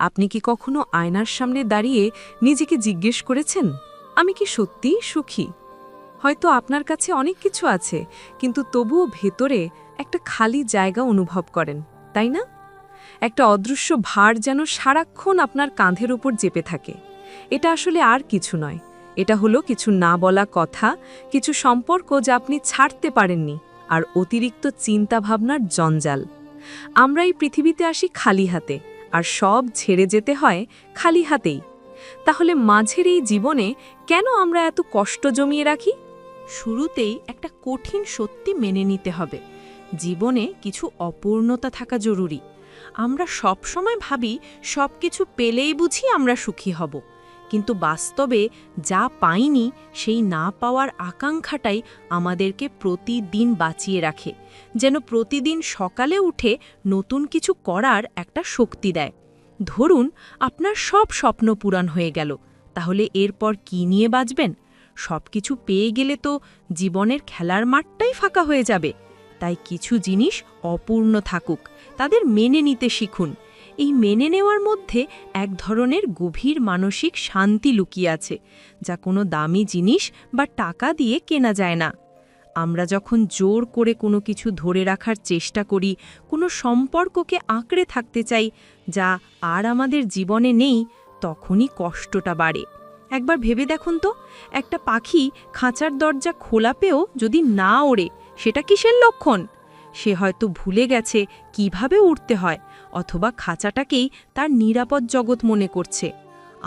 আপনি কি কখনো আয়নার সামনে দাঁড়িয়ে নিজেকে জিজ্ঞেস করেছেন, আমি কি সত্যিই সুখী? হয়তো আপনার কাছে অনেক কিছু আছে, কিন্তু তবুও ভেতরে একটা খালি জায়গা অনুভব করেন, তাই না? একটা অদৃশ্য ভার যেন সারাক্ষণ আপনার কাঁধের উপর চেপে থাকে। এটা আসলে আর কিছু নয়, এটা হলো কিছু না বলা কথা, কিছু সম্পর্ক যা আপনি ছাড়তে পারেননি, আর অতিরিক্ত চিন্তাভাবনার জঞ্জাল। আমরা এই পৃথিবীতে আসি খালি হাতে, আর সব ছেড়ে যেতে হয় খালি হাতেই। তাহলে মাঝের এই জীবনে কেন আমরা এত কষ্ট জমিয়ে রাখি? শুরুতেই একটা কঠিন সত্যি মেনে নিতে হবে, জীবনে কিছু অপূর্ণতা থাকা জরুরি। আমরা সবসময় ভাবি সবকিছু পেলেই বুঝি আমরা সুখী হব, কিন্তু বাস্তবে যা পাইনি সেই না পাওয়ার আকাঙ্ক্ষাটাই আমাদেরকে প্রতিদিন বাঁচিয়ে রাখে, যেন প্রতিদিন সকালে উঠে নতুন কিছু করার একটা শক্তি দেয়। ধরুন আপনার সব স্বপ্ন পূরণ হয়ে গেল, তাহলে এরপর কি নিয়ে বাঁচবেন? সবকিছু পেয়ে গেলে তো জীবনের খেলার মাঠটাই ফাঁকা হয়ে যাবে। তাই কিছু জিনিস অপূর্ণ থাকুক, তাদের মেনে নিতে শিখুন। এই মেনে নেওয়ার মধ্যে এক ধরনের গভীর মানসিক শান্তি লুকিয়ে আছে, যা কোনো দামি জিনিস বা টাকা দিয়ে কেনা যায় না। আমরা যখন জোর করে কোনো কিছু ধরে রাখার চেষ্টা করি, কোনো সম্পর্ককে আঁকড়ে থাকতে চাই যা আর আমাদের জীবনে নেই, তখনই কষ্টটা বাড়ে। একবার ভেবে দেখুন তো, একটা পাখি খাঁচার দরজা খোলা পেয়েও যদি না ওড়ে, সেটা কিসের লক্ষণ? সে হয়তো ভুলে গেছে কিভাবে উড়তে হয়, অথবা খাঁচাটাকেই তার নিরাপদ জগৎ মনে করছে।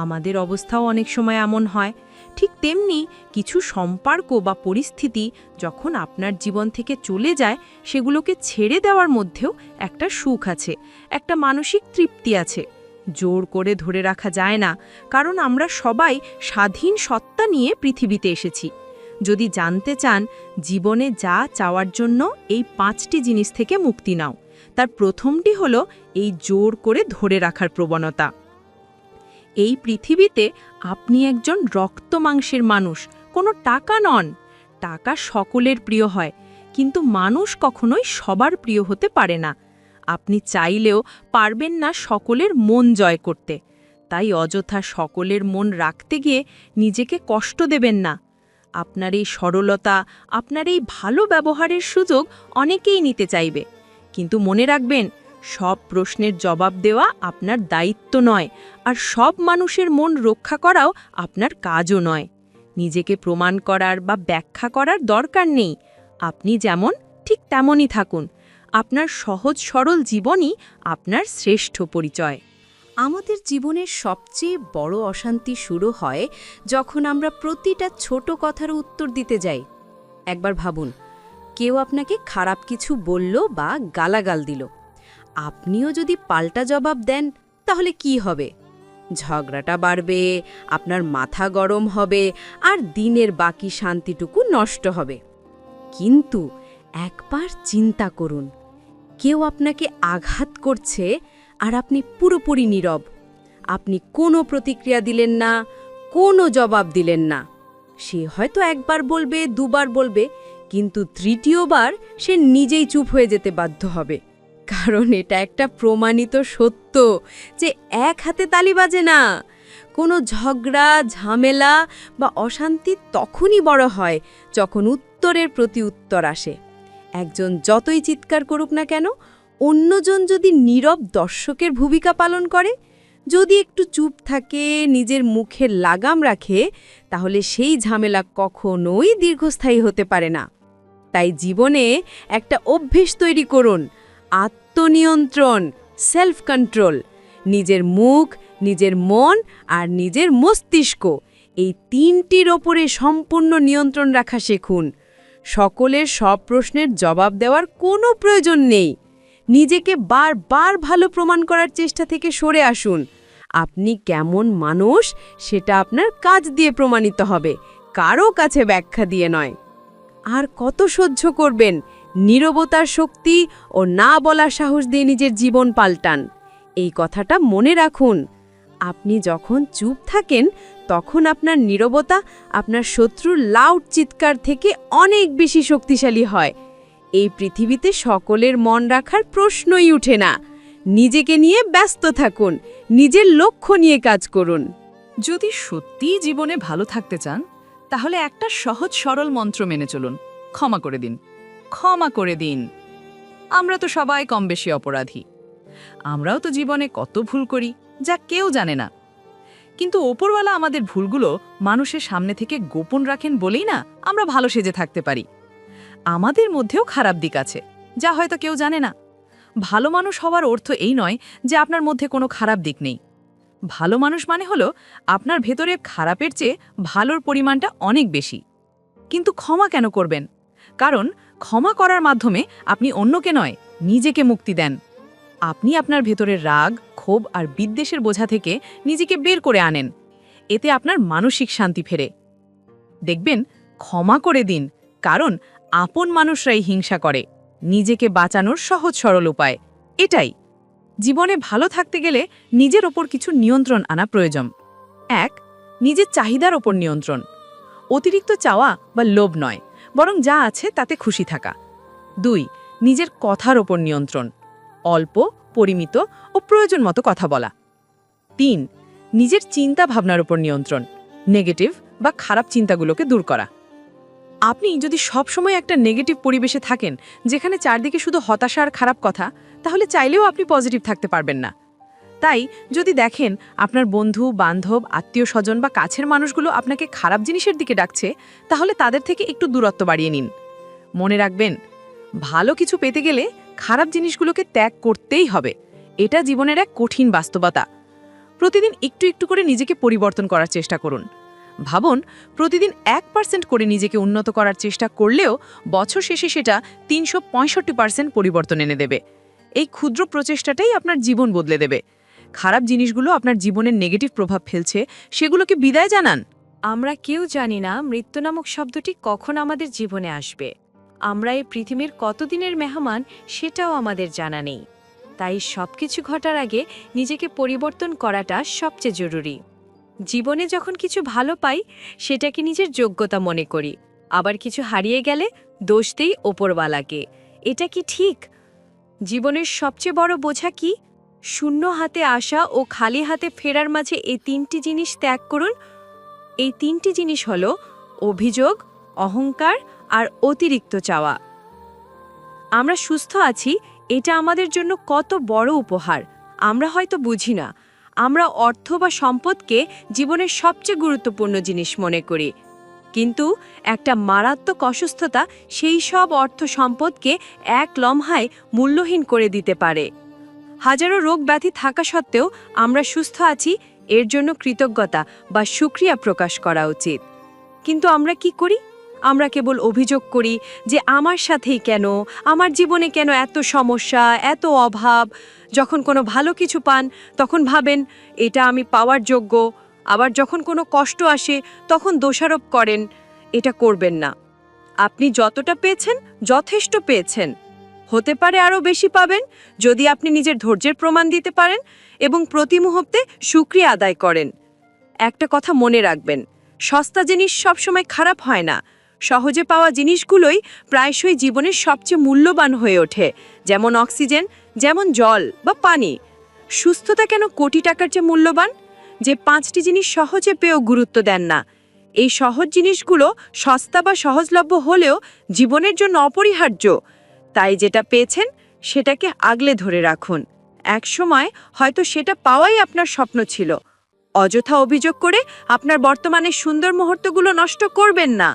আমাদের অবস্থাও অনেক সময় এমন হয়। ঠিক তেমনি কিছু সম্পর্ক বা পরিস্থিতি যখন আপনার জীবন থেকে চলে যায়, সেগুলোকে ছেড়ে দেওয়ার মধ্যেও একটা সুখ আছে, একটা মানসিক তৃপ্তি আছে। জোর করে ধরে রাখা যায় না, কারণ আমরা সবাই স্বাধীন সত্তা নিয়ে পৃথিবীতে এসেছি। যদি জানতে চান জীবনে যা চাওয়ার জন্য এই 5টি জিনিস থেকে মুক্তি নাও, তার প্রথমটি হলো এই জোর করে ধরে রাখার প্রবণতা। এই পৃথিবীতে আপনি একজন রক্ত মাংসের মানুষ, কোনো টাকা নন। টাকা সকলের প্রিয় হয়, কিন্তু মানুষ কখনোই সবার প্রিয় হতে পারে না। আপনি চাইলেও পারবেন না সকলের মন জয় করতে। তাই অযথা সকলের মন রাখতে গিয়ে নিজেকে কষ্ট দেবেন না। আপনার এই সরলতা, আপনার এই ভালো ব্যবহারের সুযোগ অনেকেই নিতে চাইবে, কিন্তু মনে রাখবেন, সব প্রশ্নের জবাব দেওয়া আপনার দায়িত্ব নয়, আর সব মানুষের মন রক্ষা করাও আপনার কাজও নয়। নিজেকে প্রমাণ করার বা ব্যাখ্যা করার দরকার নেই। আপনি যেমন ঠিক তেমনই থাকুন। আপনার সহজ সরল জীবনই আপনার শ্রেষ্ঠ পরিচয়। আমাদের জীবনের সবচেয়ে বড় অশান্তি শুরু হয় যখন আমরা প্রতিটা ছোট কথার উত্তর দিতে যাই। একবার ভাবুন, কেউ আপনাকে খারাপ কিছু বলল বা গালাগাল দিল। আপনিও যদি পাল্টা জবাব দেন, তাহলে কি হবে? ঝগড়াটা বাড়বে, আপনার মাথা গরম হবে, আর দিনের বাকি শান্তিটুকু নষ্ট হবে। কিন্তু একবার চিন্তা করুন, কেউ আপনাকে আঘাত করছে আর আপনি পুরোপুরি নীরব। আপনি কোনো প্রতিক্রিয়া দিলেন না, কোনো জবাব দিলেন না। সে হয়তো একবার বলবে, দুবার বলবে, কিন্তু তৃতীয়বার সে নিজেই চুপ হয়ে যেতে বাধ্য হবে। কারণ এটা একটা প্রমাণিত সত্য যে এক হাতে তালি বাজে না। কোনো ঝগড়া, ঝামেলা বা অশান্তি তখনই বড় হয় যখন উত্তরের প্রতি উত্তর আসে। একজন যতই চিৎকার করুক না কেন, অন্যজন যদি নীরব দর্শকের ভূমিকা পালন করে, যদি একটু চুপ থাকে, নিজের মুখের লাগাম রাখে, তাহলে সেই ঝামেলা কখনোই দীর্ঘস্থায়ী হতে পারে না। তাই জীবনে একটা অভ্যেস তৈরি করুন, আত্মনিয়ন্ত্রণ, সেলফ কন্ট্রোল। নিজের মুখ, নিজের মন আর নিজের মস্তিষ্ক, এই 3টির ওপরে সম্পূর্ণ নিয়ন্ত্রণ রাখা শিখুন। সকলের সব প্রশ্নের জবাব দেওয়ার কোনো প্রয়োজন নেই। নিজেকে বারবার ভালো প্রমাণ করার চেষ্টা থেকে সরে আসুন। আপনি কেমন মানুষ সেটা আপনার কাজ দিয়ে প্রমাণিত হবে, কারো কাছে ব্যাখ্যা দিয়ে নয়। আর কত সহ্য করবেন? নীরবতার শক্তি ও না বলার সাহস দিয়ে নিজের জীবন পাল্টান। এই কথাটা মনে রাখুন, আপনি যখন চুপ থাকেন, তখন আপনার নীরবতা আপনার শত্রুর লাউড চিৎকার থেকে অনেক বেশি শক্তিশালী হয়। এই পৃথিবীতে সকলের মন রাখার প্রশ্নই উঠে না। নিজেকে নিয়ে ব্যস্ত থাকুন, নিজের লক্ষ্য নিয়ে কাজ করুন। যদি সত্যিই জীবনে ভালো থাকতে চান তাহলে একটা সহজ সরল মন্ত্র মেনে চলুন, ক্ষমা করে দিন। ক্ষমা করে দিন। আমরা তো সবাই কম বেশি অপরাধী। আমরাও তো জীবনে কত ভুল করি যা কেউ জানে না, কিন্তু ওপরওয়ালা আমাদের ভুলগুলো মানুষের সামনে থেকে গোপন রাখেন বলেই না আমরা ভালো সেজে থাকতে পারি। আমাদের মধ্যেও খারাপ দিক আছে যা হয়তো কেউ জানে না। ভালো মানুষ হওয়ার অর্থ এই নয় যে আপনার মধ্যে কোনো খারাপ দিক নেই। ভালো মানুষ মানে হলো আপনার ভেতরে খারাপের চেয়ে ভালোর পরিমাণটা অনেক বেশি। কিন্তু ক্ষমা কেন করবেন? কারণ ক্ষমা করার মাধ্যমে আপনি অন্যকে নয়, নিজেকে মুক্তি দেন। আপনি আপনার ভেতরের রাগ, ক্ষোভ আর বিদ্বেষের বোঝা থেকে নিজেকে বের করে আনেন। এতে আপনার মানসিক শান্তি ফেরে। দেখবেন, ক্ষমা করে দিন, কারণ আপন মানুষরাই হিংসা করে। নিজেকে বাঁচানোর সহজ সরল উপায় এটাই। জীবনে ভালো থাকতে গেলে নিজের ওপর কিছু নিয়ন্ত্রণ আনা প্রয়োজন। ১. নিজের চাহিদার ওপর নিয়ন্ত্রণ। অতিরিক্ত চাওয়া বা লোভ নয়, বরং যা আছে তাতে খুশি থাকা। ২. নিজের কথার ওপর নিয়ন্ত্রণ। অল্প, পরিমিত ও প্রয়োজন মতো কথা বলা। ৩. নিজের চিন্তা ভাবনার উপর নিয়ন্ত্রণ। নেগেটিভ বা খারাপ চিন্তাগুলোকে দূর করা। আপনি যদি সবসময় একটা নেগেটিভ পরিবেশে থাকেন যেখানে চারদিকে শুধু হতাশা আর খারাপ কথা, তাহলে চাইলেও আপনি পজিটিভ থাকতে পারবেন না। তাই যদি দেখেন আপনার বন্ধু, বান্ধব, আত্মীয় স্বজন বা কাছের মানুষগুলো আপনাকে খারাপ জিনিসের দিকে ডাকছে, তাহলে তাদের থেকে একটু দূরত্ব বাড়িয়ে নিন। মনে রাখবেন, ভালো কিছু পেতে গেলে খারাপ জিনিসগুলোকে ত্যাগ করতেই হবে। এটা জীবনের এক কঠিন বাস্তবতা। প্রতিদিন একটু একটু করে নিজেকে পরিবর্তন করার চেষ্টা করুন। ভাবুন, প্রতিদিন 1% করে নিজেকে উন্নত করার চেষ্টা করলেও বছর শেষে সেটা 365% পরিবর্তন এনে দেবে। এই ক্ষুদ্র প্রচেষ্টাটাই আপনার জীবন বদলে দেবে। খারাপ জিনিসগুলো আপনার জীবনের নেগেটিভ প্রভাব ফেলছে, সেগুলোকে বিদায় জানান। আমরা কেউ জানি না মৃত্যু নামক শব্দটি কখন আমাদের জীবনে আসবে। আমরা এই পৃথিবীর কতদিনের মেহমান সেটাও আমাদের জানা নেই। তাই সবকিছু ঘটার আগে নিজেকে পরিবর্তন করাটা সবচেয়ে জরুরি। জীবনে যখন কিছু ভালো পাই সেটাকে নিজের যোগ্যতা মনে করি, আবার কিছু হারিয়ে গেলে দোষ দেই ওপরওয়ালাকে। এটা কি ঠিক? জীবনের সবচেয়ে বড় বোঝা কি? শূন্য হাতে আসা ও খালি হাতে ফেরার মাঝে এই 3টি জিনিস ত্যাগ করুন। এই 3টি জিনিস হলো অভিযোগ, অহংকার আর অতিরিক্ত চাওয়া। আমরা সুস্থ আছি, এটা আমাদের জন্য কত বড় উপহার আমরা হয়তো বুঝি না। আমরা অর্থ বা সম্পদকে জীবনের সবচেয়ে গুরুত্বপূর্ণ জিনিস মনে করি, কিন্তু একটা মারাত্মক অসুস্থতা সেই সব অর্থ সম্পদকে এক লম্হায় মূল্যহীন করে দিতে পারে। হাজারো রোগ ব্যাধি থাকা সত্ত্বেও আমরা সুস্থ আছি, এর জন্য কৃতজ্ঞতা বা শুকরিয়া প্রকাশ করা উচিত। কিন্তু আমরা কি করি? আমরা কেবল অভিযোগ করি যে আমার সাথেই কেন, আমার জীবনে কেন এত সমস্যা, এত অভাব। যখন কোনো ভালো কিছু পান তখন ভাবেন এটা আমি পাওয়ার যোগ্য, আবার যখন কোনো কষ্ট আসে তখন দোষারোপ করেন। এটা করবেন না। আপনি যতটা পেয়েছেন যথেষ্ট পেয়েছেন। হতে পারে আরও বেশি পাবেন যদি আপনি নিজের ধৈর্যের প্রমাণ দিতে পারেন এবং প্রতি মুহূর্তে শুকরিয়া আদায় করেন। একটা কথা মনে রাখবেন, সস্তা জিনিস সবসময় খারাপ হয় না। সহজে পাওয়া জিনিসগুলোই প্রায়শই জীবনের সবচেয়ে মূল্যবান হয়ে ওঠে, যেমন অক্সিজেন, যেমন জল বা পানি। সুস্থতা কেন কোটি টাকার চেয়ে মূল্যবান? যে 5টি জিনিস সহজে পেয়েও গুরুত্ব দেন না। এই সহজ জিনিসগুলো সস্তা বা সহজলভ্য হলেও জীবনের জন্য অপরিহার্য। তাই যেটা পেয়েছেন সেটাকে আগলে ধরে রাখুন। একসময় হয়তো সেটা পাওয়াই আপনার স্বপ্ন ছিল। অযথা অভিযোগ করে আপনার বর্তমানের সুন্দর মুহূর্তগুলো নষ্ট করবেন না।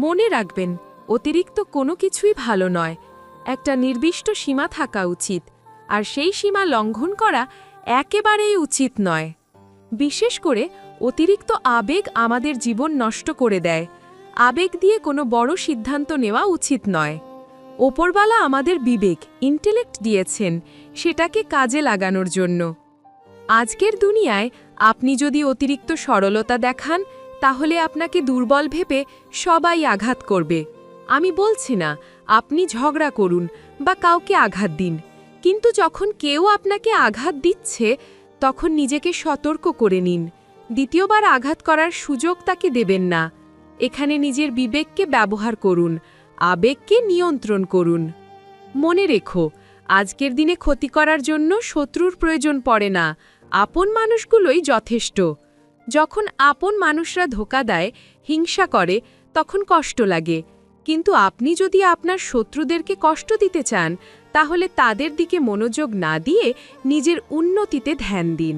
মনে রাখবেন, অতিরিক্ত কোনো কিছুই ভালো নয়। একটা নির্দিষ্ট সীমা থাকা উচিত, আর সেই সীমা লঙ্ঘন করা একেবারেই উচিত নয়। বিশেষ করে অতিরিক্ত আবেগ আমাদের জীবন নষ্ট করে দেয়। আবেগ দিয়ে কোনো বড় সিদ্ধান্ত নেওয়া উচিত নয়। ওপরওয়ালা আমাদের বিবেক, ইন্টেলেক্ট দিয়েছেন, সেটাকে কাজে লাগানোর জন্য। আজকের দুনিয়ায় আপনি যদি অতিরিক্ত সরলতা দেখান, তাহলে আপনাকে দুর্বল ভেবে সবাই আঘাত করবে। আমি বলছি না আপনি ঝগড়া করুন বা কাউকে আঘাত দিন, কিন্তু যখন কেউ আপনাকে আঘাত দিচ্ছে তখন নিজেকে সতর্ক করে নিন। দ্বিতীয়বার আঘাত করার সুযোগ তাকে দেবেন না। এখানে নিজের বিবেককে ব্যবহার করুন, আবেগকে নিয়ন্ত্রণ করুন। মনে রেখো, আজকের দিনে ক্ষতি করার জন্য শত্রুর প্রয়োজন পড়ে না, আপন মানুষগুলোই যথেষ্ট। যখন আপন মানুষরা ধোঁকা দেয়, হিংসা করে, তখন কষ্ট লাগে। কিন্তু আপনি যদি আপনার শত্রুদেরকে কষ্ট দিতে চান, তাহলে তাদের দিকে মনোযোগ না দিয়ে নিজের উন্নতিতে ধ্যান দিন।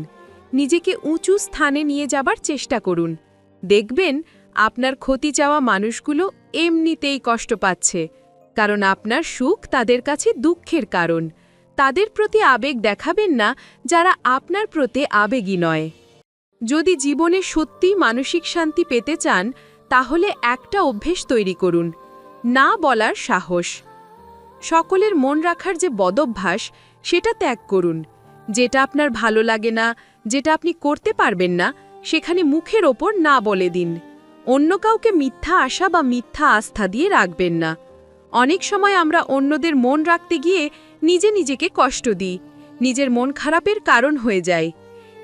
নিজেকে উঁচু স্থানে নিয়ে যাবার চেষ্টা করুন। দেখবেন আপনার ক্ষতি চাওয়া মানুষগুলো এমনিতেই কষ্ট পাচ্ছে, কারণ আপনার সুখ তাদের কাছে দুঃখের কারণ। তাদের প্রতি আবেগ দেখাবেন না যারা আপনার প্রতি আবেগী নয়। যদি জীবনে সত্যি মানসিক শান্তি পেতে চান, তাহলে একটা অভ্যেস তৈরি করুন, না বলার সাহস। সকলের মন রাখার যে বদভ্যাস, সেটা ত্যাগ করুন। যেটা আপনার ভালো লাগে না, যেটা আপনি করতে পারবেন না, সেখানে মুখের ওপর না বলে দিন। অন্য কাউকে মিথ্যা আশা বা মিথ্যা আস্থা দিয়ে রাখবেন না। অনেক সময় আমরা অন্যদের মন রাখতে গিয়ে নিজেকে কষ্ট দিই, নিজের মন খারাপের কারণ হয়ে যায়।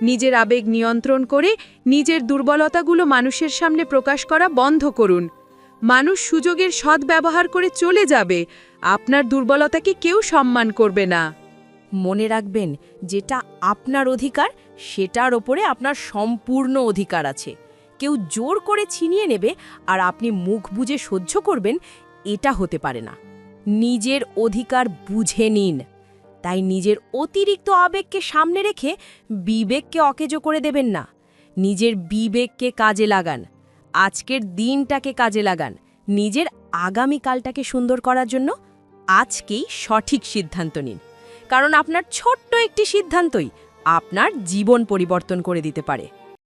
নিজের আবেগ নিয়ন্ত্রণ করে নিজের দুর্বলতাগুলো মানুষের সামনে প্রকাশ করা বন্ধ করুন। মানুষ সুযোগের সদ্ব্যবহার করে চলে যাবে, আপনার দুর্বলতাকে কেউ সম্মান করবে না। মনে রাখবেন, যেটা আপনার অধিকার সেটার ওপরে আপনার সম্পূর্ণ অধিকার আছে। কেউ জোর করে ছিনিয়ে নেবে আর আপনি মুখ বুজে সহ্য করবেন, এটা হতে পারে না। নিজের অধিকার বুঝে নিন। তাই নিজের অতিরিক্ত আবেগকে সামনে রেখে বিবেককে অকেজো করে দেবেন না। নিজের বিবেককে কাজে লাগান, আজকের দিনটাকে কাজে লাগান। নিজের আগামীকালটাকে সুন্দর করার জন্য আজকেই সঠিক সিদ্ধান্ত নিন, কারণ আপনার ছোট্ট একটি সিদ্ধান্তই আপনার জীবন পরিবর্তন করে দিতে পারে।